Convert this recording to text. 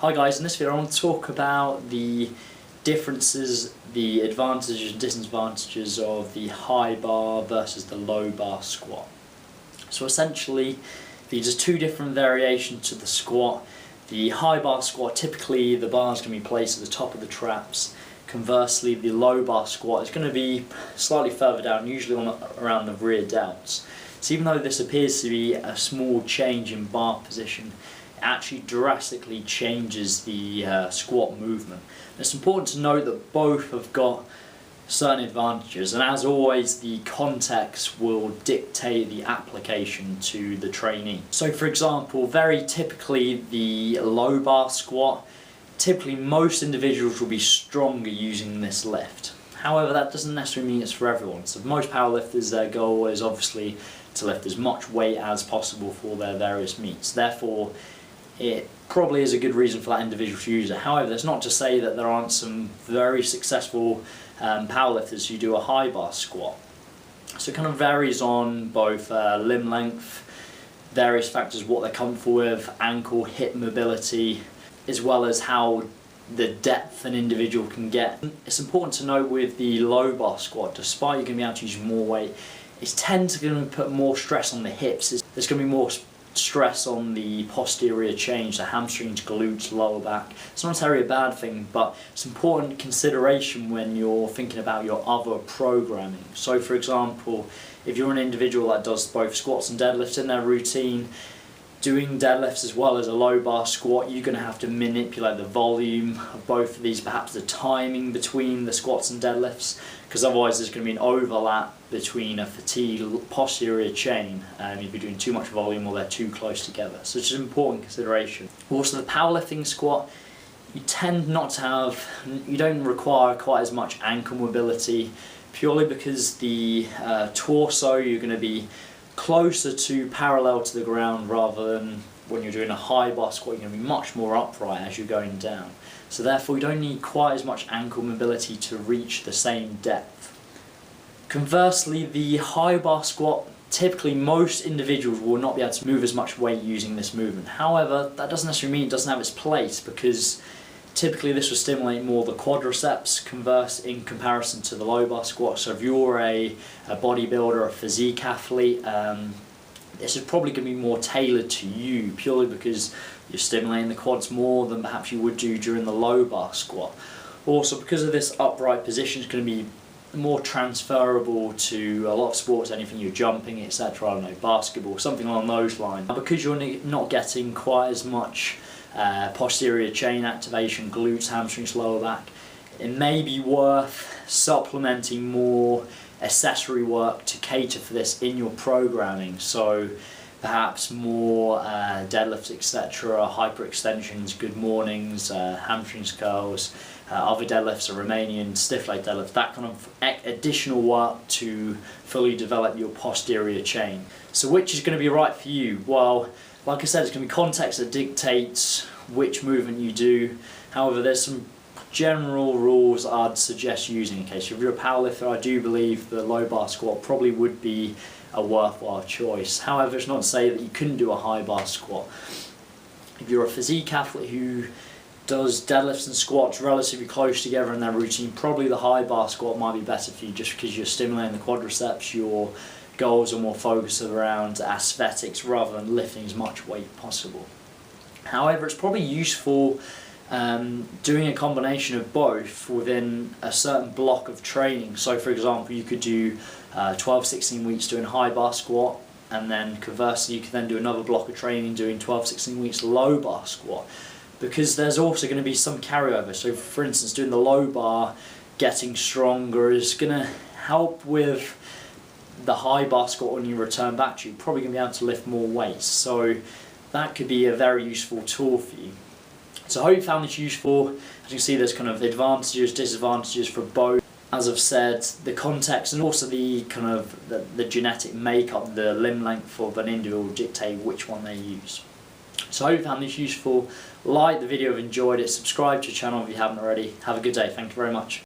Hi guys, in this video I want to talk about the differences, the advantages and disadvantages of the high bar versus the low bar squat. So essentially these are two different variations to the squat. The high bar squat, typically the bar is going to be placed at the top of the traps. Conversely, the low bar squat is going to be slightly further down, usually around the rear delts. So even though this appears to be a small change in bar position, actually drastically changes the squat movement. It's important to note that both have got certain advantages, and as always the context will dictate the application to the trainee. So for example, very typically the low bar squat, typically most individuals will be stronger using this lift. However, that doesn't necessarily mean it's for everyone. So for most powerlifters, their goal is obviously to lift as much weight as possible for their various meets. Therefore, it probably is a good reason for that individual to use it. However, that's not to say that there aren't some very successful powerlifters who do a high bar squat. So it kind of varies on both limb length, various factors, what they're comfortable with, ankle, hip mobility, as well as how the depth an individual can get. It's important to note with the low bar squat, despite you're going to be able to use more weight, it's tends to going to put more stress on the hips. There's going to be more stress on the posterior chain, the hamstrings, glutes, lower back. It's not necessarily a bad thing, but it's important consideration when you're thinking about your other programming. So for example, if you're an individual that does both squats and deadlifts in their routine, doing deadlifts as well as a low bar squat, you're going to have to manipulate the volume of both of these, perhaps the timing between the squats and deadlifts, because otherwise there's going to be an overlap between a fatigued posterior chain if you're doing too much volume or they're too close together. So it's an important consideration. Also, the powerlifting squat, you tend not to have, you don't require quite as much ankle mobility, purely because the torso, you're going to be closer to parallel to the ground, rather than when you're doing a high bar squat, you're going to be much more upright as you're going down. So therefore you don't need quite as much ankle mobility to reach the same depth. Conversely, the high bar squat, typically most individuals will not be able to move as much weight using this movement. However, that doesn't necessarily mean it doesn't have its place, because typically this will stimulate more the quadriceps in comparison to the low bar squat. So if you're a bodybuilder, a physique athlete, this is probably going to be more tailored to you, purely because you're stimulating the quads more than perhaps you would do during the low bar squat. Also, because of this upright position, it's going to be more transferable to a lot of sports, anything you're jumping, etc. I don't know, basketball, something along those lines. Because you're not getting quite as much posterior chain activation, glutes, hamstrings, lower back, it may be worth supplementing more accessory work to cater for this in your programming. So perhaps more deadlifts, etc., hyperextensions, good mornings, hamstrings curls, other deadlifts, a Romanian stiff leg deadlift, that kind of additional work to fully develop your posterior chain. So which is going to be right for you? Well, like I said, it's going to be context that dictates which movement you do. However, there's some general rules I'd suggest using. Okay, so if you're a powerlifter, I do believe the low bar squat probably would be a worthwhile choice. However, it's not to say that you couldn't do a high bar squat. If you're a physique athlete who does deadlifts and squats relatively close together in their routine, probably the high bar squat might be better for you, just because you're stimulating the quadriceps, your goals are more focused around aesthetics rather than lifting as much weight possible. However, it's probably useful doing a combination of both within a certain block of training. So for example, you could do 12-16 weeks doing high bar squat, and then conversely you could then do another block of training doing 12-16 weeks low bar squat, because there's also going to be some carryover. So for instance, doing the low bar, getting stronger is going to help with the high bar squat. When you return back to, you're probably going to be able to lift more weights. So that could be a very useful tool for you. So I hope you found this useful. As you can see, there's kind of advantages, disadvantages for both. As I've said, the context and also the kind of the genetic makeup, the limb length of an individual will dictate which one they use. So I hope you found this useful. Like the video if you enjoyed it, subscribe to the channel if you haven't already. Have a good day, thank you very much.